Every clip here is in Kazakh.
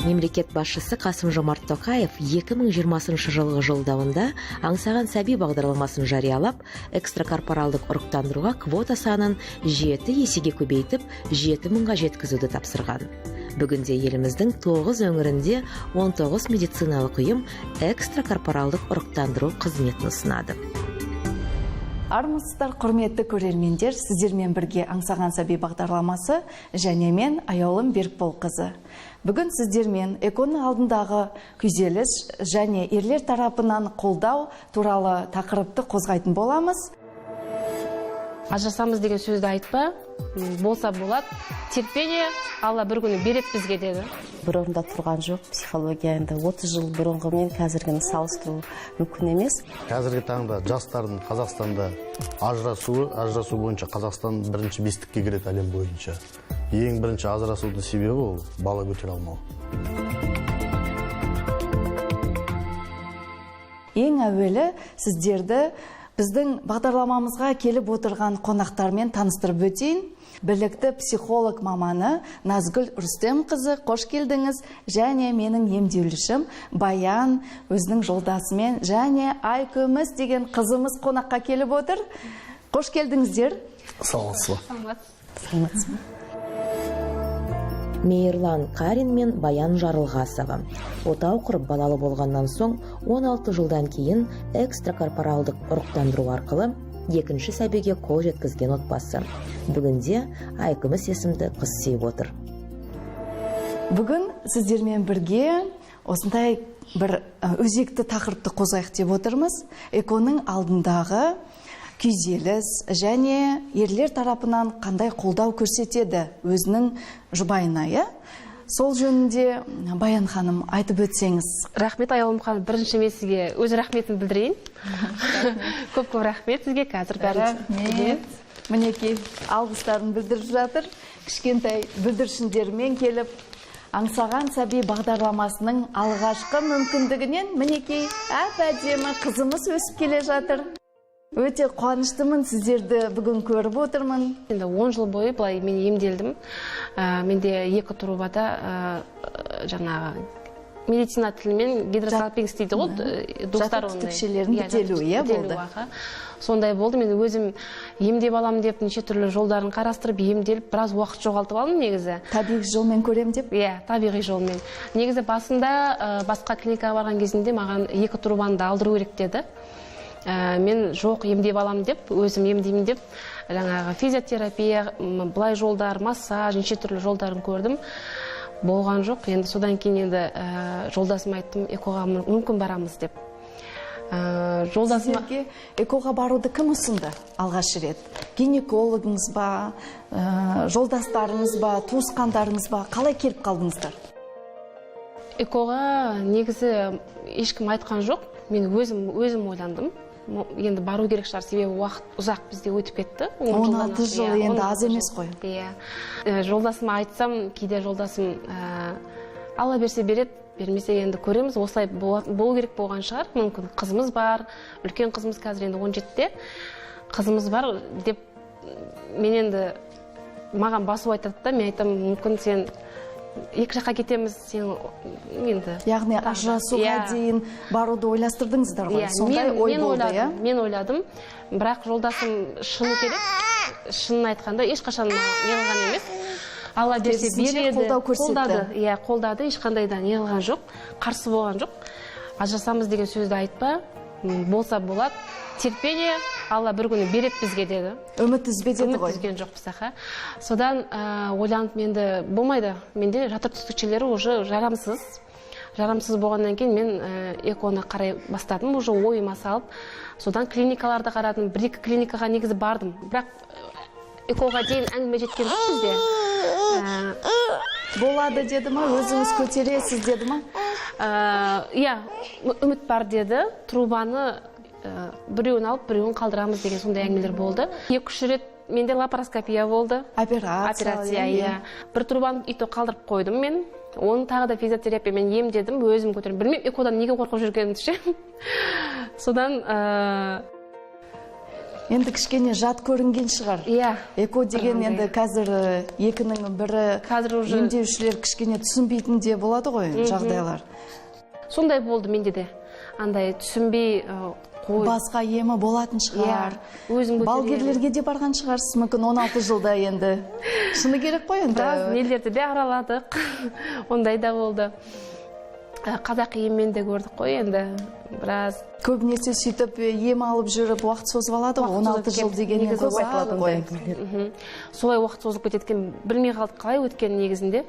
Мемлекет башчысы Касым-Жомарт Токаев 2020 жылғы жолдауында аңсаған сәби бағдарламасын жариялап, экстракорпоралдық ұрықтандыруға квота санын 7 есеге көбейтіп, 7 мыңға жеткізуді тапсырған. Бүгінде еліміздің 9 өңірінде 19 медициналық ұйым экстракорпоралдық ұрықтандыру қызметін ұсынады. Армысыздар, құрметті көрермендер, сіздермен бірге аңсаған сәби бағдарламасы және мен Аяулым Берікболқызы. Бүгін сіздермен эконың алдындағы күйзеліс және ерлер тарапынан қолдау туралы тақырыпты қозғайтын боламыз. Ажырасамыз деген сөзді айтпа, болса болады, терпение, Алла бір күні береді бізге деді. Бір орында тұрған жоқ, психология енді 30 жыл бұрынғы мен қазіргіні салыстыру мүмкін емес. Қазіргі таңда жастардың Қазақстанда ажырасу бойынша Қазақстан бірінші бестікке кіреді әлем бойынша. Ең бірінші ажырасудың себебі ол бала көтере алмау. Ең әуелі сіздерді біздің бағдарламамызға келіп отырған қонақтармен таныстырып өтейін. Білікті психолог маманы Назгүл Рүстемқызы, қош келдіңіз. Және менің емдеушім Баян өзінің жолдасымен және Айкөміс деген қызымыз қонаққа келіп отыр. Қош келдіңіздер. Саламатсыз. Мейірлан Карин мен Баян Жарылғасова. Отау құрып балалы болғаннан соң 16 жылдан кейін экстракорпоралдық ұрықтандыру арқылы екінші сәбиге қол жеткізген отбасы. Бүгінде Айкөміс есімді қыз сүйіп отыр. Бүгін сіздермен бірге осындай бір өзекті тақырыпты қозғайық деп отырмыз. Эконың алдындағы күйзеліс және ерлер тарапынан қандай қолдау көрсетеді өзінің жұбайына, Сол жөнінде Баян ханым айтып өтсеңіз. Рахмет Аяулым ханым, бірінші мен сізге өз рахметін білдірейін. Көп рахмет сізге қазір бәрі. Мінекей алғыстарын білдіріп жатыр. Кішкентай бүлдіршіндермен келіп, аңсаған сәби бағдарламасының алғашқы мүмкіндігінен мінекей әп-әдемі қызымыз өсіп келе жатыр. Өте қуаныштымын, сіздерді бүгін көріп отырмын. Енді 10 жыл бойы былай мен емделдім. Менде 2 трубада жаңағы медицина тілімен гидросалпингс дейді ғой, достар оны. Түкшелерін бітелу болды. Сондай болды. Мен өзім емдеп алам деп неше түрлі жолдарын қарастырып, емделіп, біраз уақыт жоғалтып алдым негізі. Табиғи жолмен көрем деп? Табиғи жолмен. Негізі басында басқа клиникаға барған кезінде маған 2 трубаны да алдыру керек деді. Мен жоқ, емдеп алам деп, өзім емдеймін деп, жаңағы физиотерапия, былай жолдар, массаж, неше түрлі жолдарын көрдім. Болған жоқ. Енді содан кейін енді жолдасым айттым, экоға мүмкін барамыз деп. Сіздерге экоға баруды кім ұсынды алғаш рет? Гинекологыңыз ба, жолдастарыңыз ба, туысқандарыңыз ба, қалай келіп қалдыңыздар? Экоға негізі ешкім айтқан жоқ. Мен өзім ойландым. Енді бару керек шығар, себебі уақыт ұзақ бізде өтіп кетті. 16 жыл енді аз емес қой. Жолдасыма айтсам, кейде жолдасым Алла берсе береді, бермесе енді көреміз, осылай болу керек болған шығар. Мүмкін қызымыз бар, үлкен қызымыз қазір енді 17-те. Қызымыз бар деп мен енді маған басу айтады да, мен айтам, мүмкін сен екі жаққа кетеміз, сен енді. Яғни ажырасуға дейін баруды ойластырдыңыздар ғой. Сондай ой болды, иә? Мен ойладым, бірақ жолдасым шыны керек. Шынын айтқанда ешқашан неғылған емес. Алла берсе береді, қолдады, ешқандай да неғылған жоқ, қарсы болған жоқ. Ажырасамыз деген сөзді айтпа, болса болады, терпение, Алла бір күні береді бізге деді. Үміт үзбе деді ғой. Үміт үзген жоқ бізге. Содан ойланып, менде болмайды. Менде жатыр түтікшелері уже жарамсыз болғаннан кейін мен эконы қарай бастадым, уже ойыма салып. Содан клиникаларды қарадым, 1-2 клиникаға негізі бардым. Бірақ экоға дейін әңгіме жеткен жоқ бізде. Болады деді ма, өзіңіз көтересіз деді ма? Үміт бар деді, трубаны біреуін алып біреуін қалдырамыз деген сондай әңгімелер болды. 2-3 рет менде лапароскопия болды. Операция, иә. Бір трубаны ито қалдырып қойдым мен. Оны тағы да физиотерапиямен емдедім, өзім көтердім. Білмеймін, экодан неге қорқып жүргенімді ше. Содан енді кішкене жат көрінген шығар. Иә. Эко деген енді қазір екінің бірі емдеушілер кішкене түсінбейтін де болады ғой жағдайлар. Сондай болды менде де. Андай түсінбей басқа емі болатын шығар. Балгерлерге де барған шығарсыз мүмкін 16 жылда енді. Шыны керек қой енді. Біраз нелерді де араладық. Ондай да болды. Қазақи еммен де көрдік қой енді. Біраз. Көбінесе сөйтіп ем алып жүріп уақыт созып алады ғой. 16 жыл деген көп айтылады ғой. Солай уақыт созып кететкен білмей қалдық қалай өткен негізінде.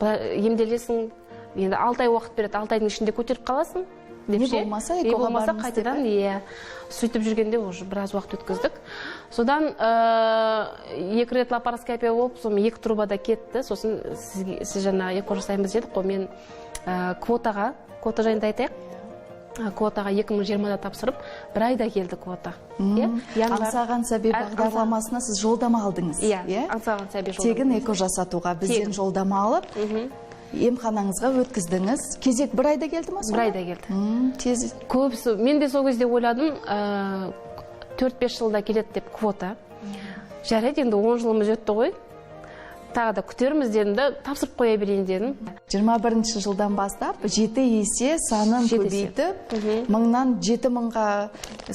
Емделесің, енді 6 ай уақыт береді, 6 айдың ішінде көтеріп қаласың. Не болмаса экоға барыңыз қайтадан, сөйтіп жүргенде уже біраз уақыт өткіздік. Содан 2 рет лапароскопия болып, сосын 2 трубада кетті. Сосын сіз жаңа эко жасаймыз дедік қой, мен квота жайында айтайық. Квотаға 2020-да тапсырып, бір айда келді квота. Аңсаған сәби бағдарламасына сіз жолдама алдыңыз. Аңсаған сәби жолдама. Тегін эко жасатуға бізден жолдама алып, емханаңызға өткіздіңіз. Кезек бір айда келді ма? Бір айда келді. Көбісі, мен де сол кезде ойладым, 4-5 жылда келеді деп квота. Жарайды, енді 10 жылымыз өтті ғой. Тағы да күтеріміз дедім де, тапсырып қоя берейін дедім. 21 жылдан бастап 7 есе санын көбейтіп, 1000-нан 7000-ға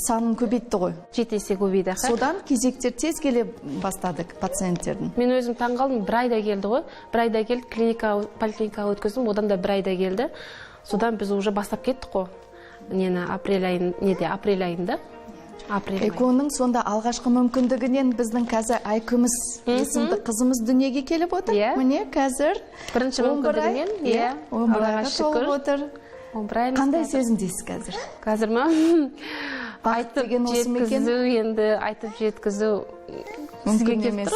санын көбейтті ғой. 7 есе көбейді. Содан кезектер тез келе бастадық пациенттердің. Мен өзім таңғалдым, бір айда келді ғой. Бір айда келді, поликлиникаға өткіздім, одан да бір айда келді. Содан біз уже бастап кеттік қой. Апрель айында. Эконың сонда алғашқы мүмкіндігінен біздің қазір Айкүміс есімді қызымыз дүниеге келіп отыр. Міне қазір бірінші мүмкіндігінен 11 айға толып отыр. Қандай сезімдесіз қазір? Қазір ма? Айтып жеткізу, енді айтып жеткізу мүмкін емес.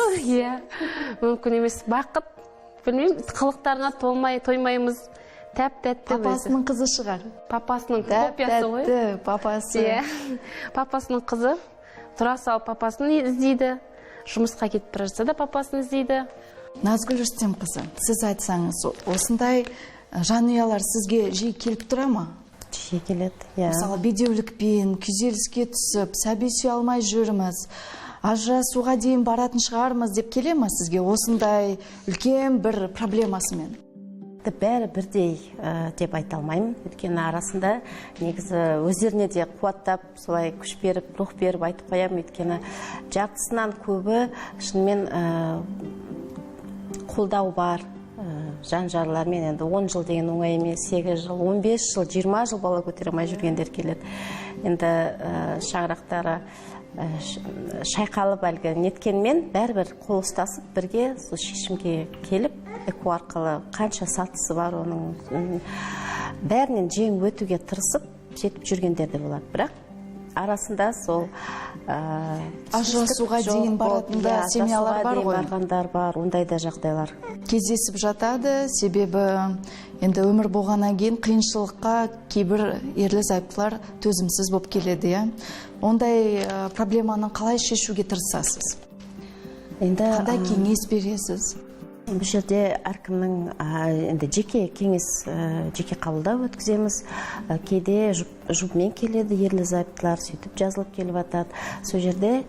Мүмкін емес. Бақыт, білмеймін, қылықтарына тоймаймыз. Тәп-тәтті. Папасының қызы шығар. Папасының копиясы ғой. Тәп-тәтті папасы. Папасының қызы. Тұра салып папасын іздейді. Жұмысқа кетіп бара жатса да папасын іздейді. Назгүл Рүстем қызы, сіз айтсаңыз, осындай жанұялар сізге жиі келіп тұра ма? Жиі келеді, иә. Мысалы, бедеулікпен, күйзеліске түсіп, сәби сүйе алмай жүрміз, ажырасуға дейін баратын шығармыз деп келе ма сізге осындай үлкен бір проблемасымен? Бәрі бірдей деп айта алмаймын. Өйткені арасында негізі өздеріне де қуаттап, солай күш беріп, рух беріп айтып қоямын. Өйткені жартысынан көбі шынымен қолдау бар. Жан-жарлармен енді 10 жыл деген оңай емес, 8 жыл, 15 жыл, 20 жыл бала көтере алмай жүргендер келеді. Енді шаңырақтары шайқалып әлгі неткенмен бәрібір қол ұстасып бірге шешімге келіп, эко арқылы қанша сатысы бар оның бәрінен жең өтуге тырысып жетіп жүргендер де болады. Бірақ арасында сол ажырасуға дейін баратында семьялар бар ғой. Барғандар бар, ондай да жағдайлар кездесіп жатады. Себебі енді өмір болғаннан кейін қиыншылыққа кейбір ерлі зайыптылар төзімсіз болып келеді. Ондай проблеманы қалай шешуге тырысасыз? Қандай кеңес бересіз? Бұл жерде әркімнің енді жеке кеңес, жеке қабылдау өткіземіз. Кейде жұпмен келеді, ерлі зайыптылар сөйтіп жазылып келіп атады. Сол жерде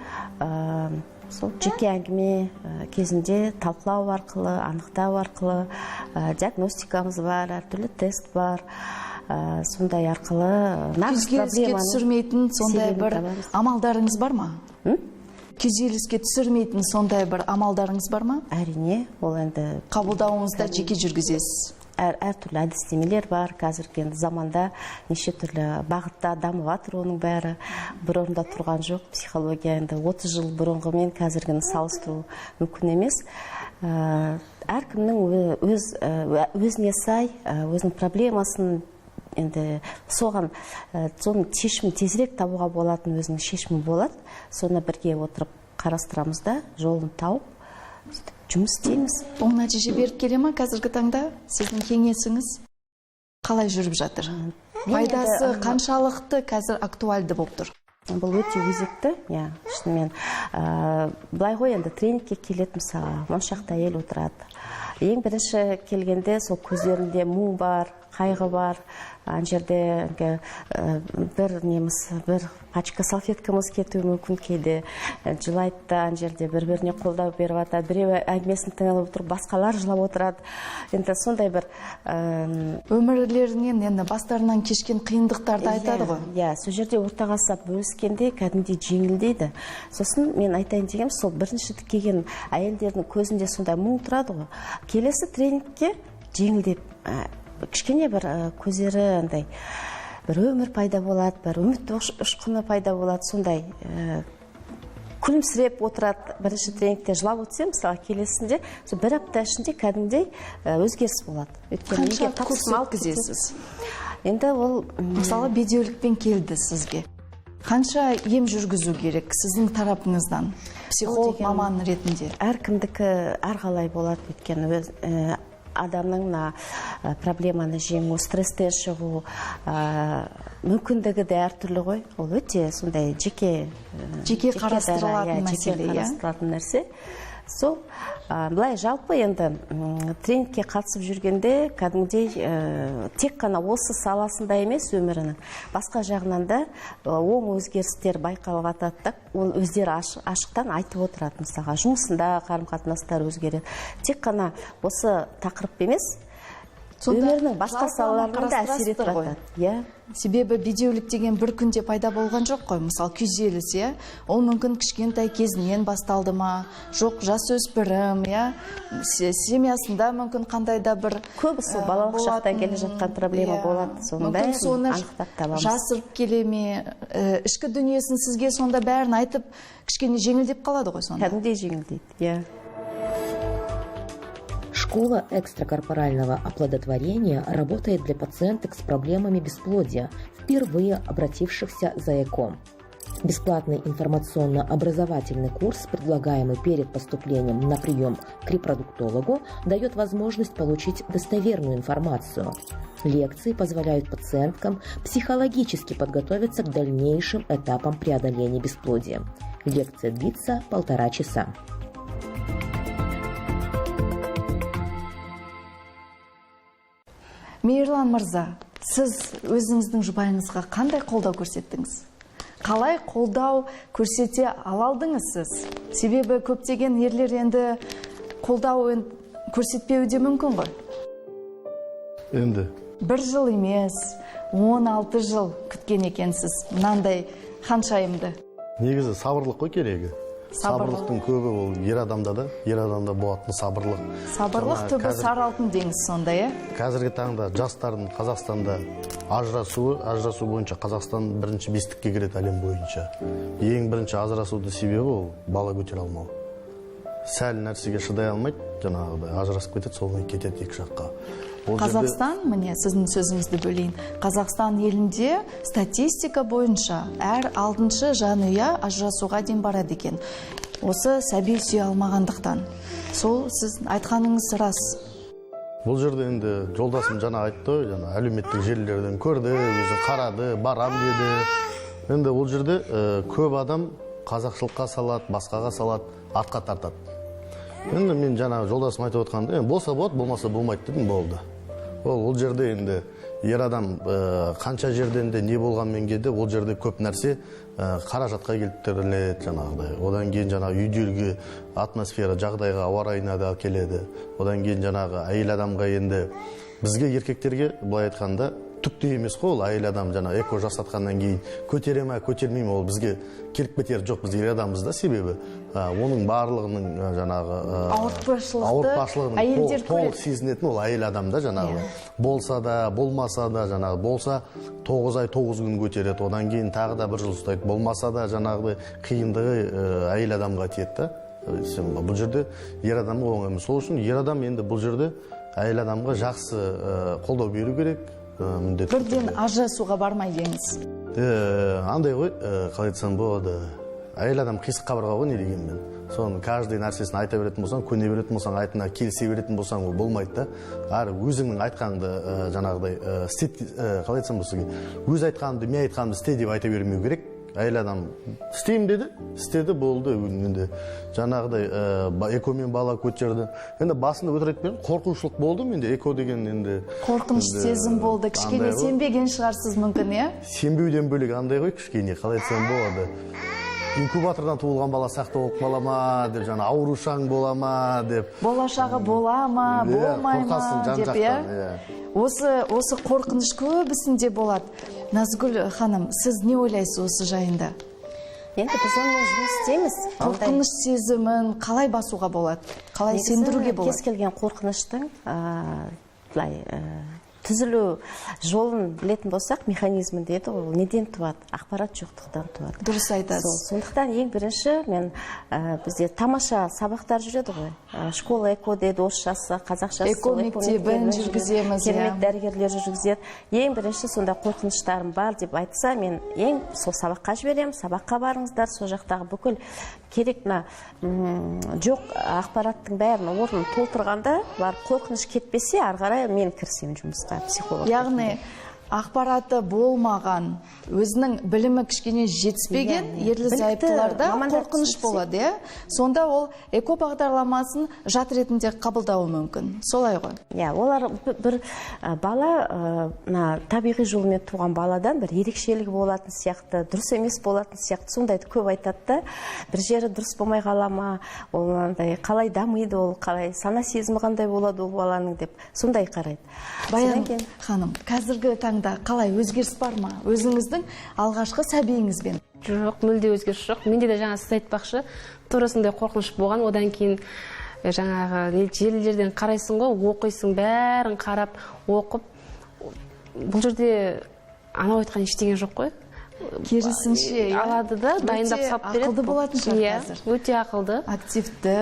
сол жеке әңгіме кезінде талқылау арқылы, анықтау арқылы диагностикамыз бар, әртүрлі тест бар. Сондай арқылы күйзеліске түсірмейтін сондай бір амалдарыңыз бар ма? Күйзеліске түсірмейтін сондай бір амалдарыңыз бар ма? Әрине, ол енді қабылдауыңызда жеке жүргізесіз. Әртүрлі әдістемелер бар. Қазіргі заманда неше түрлі бағытта дамып жатыр оның бәрі. Бір орында тұрған жоқ. Психология енді 30 жыл бұрынғымен қазіргіні салыстыру мүмкін емес. Әркімнің өзіне сай, өзінің проблемасын енді соған соның шешімін тезірек табуға болатын өзінің шешімі болады. Соны бірге отырып қарастырамыз да, жолын тауып жұмыс істейміз. Оң нәтиже беріп келе ма қазіргі таңда? Сіздің кеңесіңіз қалай жүріп жатыр? Пайдасы қаншалықты қазір актуальды болып тұр? Бұл өте өзекті, шынымен. Былай ғой, енді тренингке келеді, мысалы, моншақты әйел отырады. Ең бірінші келгенде сол көздерінде мұң бар, қайғы бар. Ан жерде бір пачка салфеткамыз кетуі мүмкін, кейде жылайды да, ан жерде бір-біріне қолдау беріп жатады. Біреу әңгімесін тыңдап отырып, басқалар жылап отырады. Енді сондай бір өмірлерінен, енді бастарынан кешкен қиындықтарды айтады ғой. Сол жерде ортаға сап бөліскенде кәдімгідей жеңілдейді. Сосын мен айтайын дегенім, сол бірінші келген әйелдердің көзінде сондай мұң тұрады ғой. Келесі тренингке жеңілдеп, кішкене бір көздері андай бір өмір пайда болады, бір үміт ұшқыны пайда болады, сондай күлімсіреп отырады. Бірінші тренингте жылап өтсе, мысалы, келесінде бір апта ішінде кәдімгідей өзгеріс болады. Қанша курс өткізесіз? Енді ол, мысалы, бедеулікпен келді сізге. Қанша ем жүргізу керек сіздің тарапыңыздан, психолог маман ретінде? Әркімдікі әрқалай болады, өйткені адамның проблеманы жеңу, стресстен шығу мүмкіндігі де әртүрлі ғой. Ол өте сондай жеке қарастырылатын нәрсе. Сол, былай жалпы енді тренингке қатысып жүргенде кәдімгідей тек қана осы саласында емес өмірінің басқа жағынан да оң өзгерістер байқалып жатады. Ол өздері ашықтан айтып отырады, мысалға жұмысында қарым-қатынастар өзгереді. Тек қана осы тақырып емес, өмірінің басқа салаларына да әсер етіп жатады. Себебі бедеулік деген бір күнде пайда болған жоқ қой. Мысалы, күйзеліс, ол мүмкін кішкентай кезінен басталды ма, жоқ жасөспірім, семьясында мүмкін қандай да бір көбісі балалық шақтан келе жатқан проблема болады. Мүмкін соны жасырып келе ме, ішкі дүниесін сізге сонда бәрін айтып, кішкене жеңілдеп қалады ғой сонда. Кәдімгідей жеңілдейді, Школа экстракорпорального оплодотворения работает для пациенток с проблемами бесплодия, впервые обратившихся за ЭКО. Бесплатный информационно-образовательный курс, предлагаемый перед поступлением на прием к репродуктологу, дает возможность получить достоверную информацию. Лекции позволяют пациенткам психологически подготовиться к дальнейшим этапам преодоления бесплодия. Лекция длится 1,5 часа. Мейірлан мырза, сіз өзіңіздің жұбайыңызға қандай қолдау көрсеттіңіз? Қалай қолдау көрсете алалдыңыз сіз? Себебі көптеген ерлер енді қолдау көрсетпеуі де мүмкін ғой? Енді? 1 жыл емес, 16 жыл күткен екенсіз, мынандай ханшайымды. Негізі сабырлық қой керегі. Сабырлықтың көбі ол ер адамда болатын сабырлық. Сабырлық түбі сары алтын деңіз сонда, Қазіргі таңда жастардың Қазақстанда ажырасу бойынша Қазақстан бірінші бестікке кіреді әлем бойынша. Ең бірінші ажырасуды себебі ол бала көтере алмау. Сәл нәрсеге шыдай алмайды, жаңағыдай ажырасып кетеді, солмен кетеді екі жаққа. Қазақстан, міне сіздің сөзіңізді бөлейін. Қазақстан елінде статистика бойынша әр 6-шы жанұя ажырасуға дейін барады екен. Осы сәби сүйе алмағандықтан. Сол сіз айтқаныңыз рас. Бұл жерде енді жолдасым жаңа айтты, әлеуметтік желілерден көрді, өзі қарады, барам деді. Енді бұл жерде көп адам қазақшылыққа салады, басқаға салады, артқа тартады. Енді мен жаңа жолдасым айтып отқанда, болса болады, болмаса болмайды дедім, болды. Ол жерде енді ер адам қанша жерден де не болғанмен келді, ол жерде көп нәрсе қаражатқа келтіріледі жаңағыдай. Одан кейін жаңағы үйдегі атмосфера, жағдайға, ауа райына да келеді. Одан кейін жаңағы әйел адамға енді бізге еркектерге былай айтқанда түк те емес қой, ол әйел адам жаңа эко жасатқаннан кейін көтере ме, көтермей ме, ол бізге келіп кетер жоқ, біз ер адамбыз да, себебі оның барлығының жаңағы ауыртпашылығын толық сезінетін ол әйел адамда жаңағы болса да, болмаса да, жаңағы болса 9 ай 9 күн көтереді, одан кейін тағы да 1 жыл ұстайды, болмаса да жаңағы қиындығы әйел адамға тиеді. Бұл жерде ер адамға оңай емес. Сол үшін ер адам енді бұл жерде әйел адамға жақсы қолдау беру керек. Бірден ажырасуға бармай деңіз. Андай ғой, қалай айтсам болады, әйел адам қисық қабырға ғой, не дегенмен. Соны каждый нәрсесін айта беретін болсаң, көне беретін болсаң, айтына келісе беретін болсаң, ол болмайды да. Өзіңнің айтқанды жаңағыдай қалай айтсам болса, өз айтқанды, мен айтқанды істе деп айта бермеу керек. әйел адам істеймін деді, істеді, болды. Енді жаңағыдай экомен бала көтерді. Енді басында өтірік беріп, қорқушылық болды менде, эко деген енді. Қорқыныш сезім болды, кішкене сенбеген шығарсыз мүмкін, иә? Сенбеуден бөлек андай ғой, кішкене, қалай айтсам болады. Инкубатордан туылған бала сақты болып қала ма деп, жаңа аурушаң бола ма деп. Болашағы бола ма, болмай ма деп, иә? Осы қорқыныш көбісінде болады. Назгүл ханым, сіз не ойлайсыз осы жайында? Енді біз онымен жұмыс істейміз. Қорқыныш сезімін қалай басуға болады? Қалай сендіруге болады? Кез келген қорқыныштың түзілу жолын білетін болсақ, механизмін деді, ол неден туады? Ақпарат жоқтықтан туады. Дұрыс айтасыз. Сондықтан ең бірінші мен бізде тамаша сабақтар жүреді ғой. Школа эко дейді, орысшасы, қазақшасы. Эко мектебін жүргіземіз. Керемет дәрігерлер жүргізеді. Ең бірінші сонда қорқыныштарым бар деп айтса, мен ең сол сабаққа жіберемін, сабаққа барыңыздар, сол жақтағы бүкіл керек жоқ ақпараттың бәрін орнын толтырғанда, бар қорқыныш кетпесе, ары қарай мен кірісемін жұмысқа, психолог. Яғни ақпараты болмаған, өзінің білімі кішкене жетіспеген ерлі-зайыптыларда қорқыныш болады, иә? Сонда ол эко бағдарламасын жат ретінде қабылдауы мүмкін. Солай ғой? Иә, олар бір бала табиғи жолмен туған баладан бір ерекшелігі болатын сияқты, дұрыс емес болатын сияқты, сондайды көп айтады да, бір жері дұрыс болмай қала ма, ол қалай дамиды, ол қалай сана сезімі қандай болады ол баланың деп, сондай қарайды. Баян ханым, қазіргі таңда қалай өзгеріс бар ма? Өзіңіздің алғашқы сәбиіңізбен? Жоқ, мүлде өзгеріс жоқ. Менде де жаңа сіз айтпақшы, турасындай қорқыныш болған, одан кейін жаңағы желілерден қарайсың ғой, оқисың, бәрін қарап, оқып. Бұл жерде анау айтқан ештеңе жоқ қой. Керісінше алады да, дайындап сап береді. Ақылды болатын шығар қазір. Өте ақылды. Активті.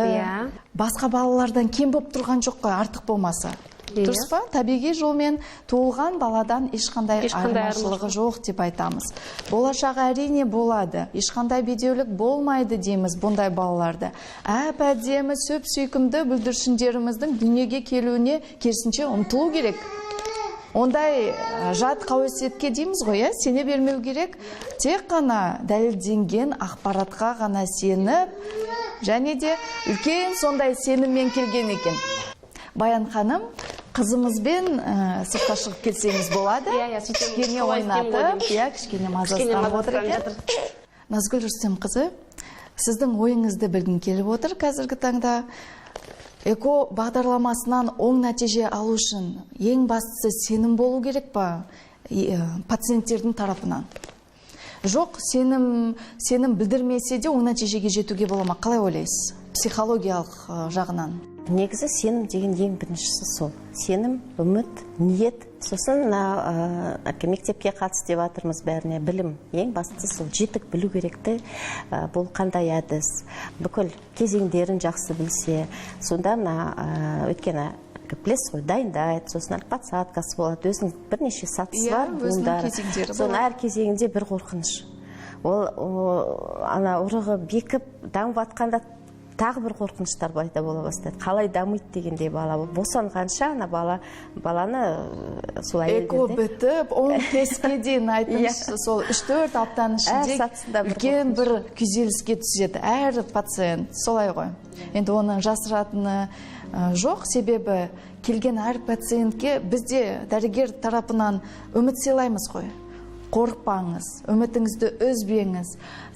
Басқа балалардан кем болып тұрған жоқ қой, артық болмаса. Дұрыс па? Табиғи жолмен туылған баладан ешқандай айырмашылығы жоқ деп айтамыз. Болашағы әрине болады. Ешқандай бедеулік болмайды дейміз бұндай балаларды. Әп-әдемі сөп-сүйкімді бүлдіршіндеріміздің дүниеге келуіне керісінше ұмтылу керек. Ондай жат қауесетке дейміз ғой, сене бермеу керек. Тек қана дәлелденген ақпаратқа ғана сеніп, және де үлкен сондай сеніммен келген екен. Баян ханым, қызымызбен сыртқа шығып келсеңіз болады. Кішкене ойнатып, кішкене мазастырып отыр екен. Назгүл Рүстем қызы, сіздің ойыңызды білгім келіп отыр қазіргі таңда. Эко бағдарламасынан оң нәтиже алу үшін ең бастысы сенім болу керек па пациенттердің тарапынан? Жоқ, сенім білдірмесе де оң нәтижеге жетуге бола ма? Қалай ойлайсыз? Психологиялық жағынан. Негізі сенім деген ең біріншісі сол. Сенім, үміт, ниет. Сосын мектепке қатысты деп жатырмыз бәріне, білім. Ең бастысы сол, жетік білу керекті. Бұл қандай әдіс, бүкіл кезеңдерін жақсы білсе, сонда өйткені білесіз ғой, дайындайды, сосын подсадкасы болады, өзінің бірнеше сатысы бар. Өзінің кезеңдері болады. Әр кезеңінде бір қорқыныш. Ол ұрығы бекіп, дамып атқанда тағы бір қорқыныштар пайда бола бастайды. Қалай дамиды дегенде бала босанғанша баланы сол әйелдерде. Эко бітіп, 10 тестке дейін айтыңызшы, сол 3-4 аптаның ішінде үлкен бір күйзеліске түседі. Әр пациент солай ғой. Енді оның жасыратыны жоқ, себебі келген әр пациентке бізде дәрігер тарапынан үміт сыйлаймыз ғой. Қорықпаңыз, үмітіңізді үзбеңіз,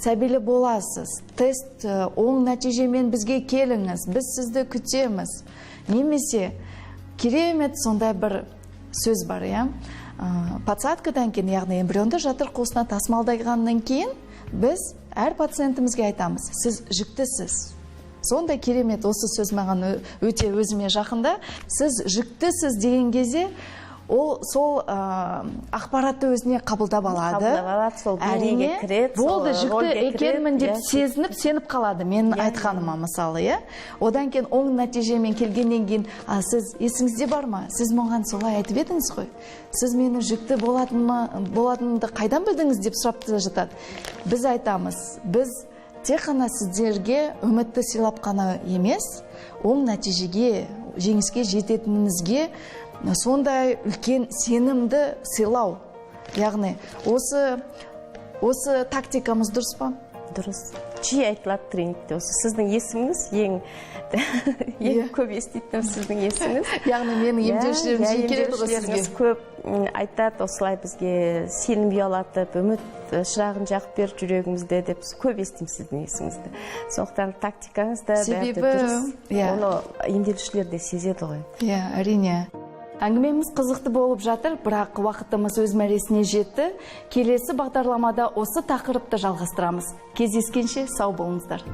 сәбилі боласыз, тест оң нәтижемен бізге келіңіз, біз сізді күтеміз. Немесе керемет сондай бір сөз бар, подсадкадан кейін, яғни эмбрионды жатыр қуысына тасымалдағаннан кейін, біз әр пациентімізге айтамыз, сіз жүктісіз. Сондай керемет осы сөз маған өте өзіме жақында. Сіз жүктісіз деген кезде, ол сол ақпаратты өзіне қабылдап алады. Әрине, болды, жүкті екенмін деп сезініп, сеніп қалады. Мен айтқаныма мысалы, одан кейін оң нәтижемен келгеннен кейін, сіз есіңізде бар ма? Сіз маған солай айтып едіңіз ғой. Сіз мені жүкті болатынымды қайдан білдіңіз деп сұрап жатады. Біз айтамыз, біз тек қана сіздерге үмітті сыйлап қана емес, оң нәтижеге, жеңіске жететініңізге сондай үлкен сенімді сыйлау. Яғни, осы осы тактикамыз дұрыс па? Дұрыс. Жиі айтылады тренингте осы сіздің есіміңіз ең көп еститінім сіздің есіміңіз. Яғни менің емделушілерім жиі келеді ғой сізге. Көп айтады, осылай бізге сенім ұялатып, үміт шырағын жағып бер жүрегімізде деп көп естимін сіздің есіміңізді. Сондықтан тактикаңыз да бәрі дұрыс. Оны емделушілер де сезеді ғой. Иә, әрине. Әңгімеміз қызықты болып жатыр, бірақ уақытымыз өз мәресіне жетті. Келесі бағдарламада осы тақырыпты жалғастырамыз. Кездескенше сау болыңыздар.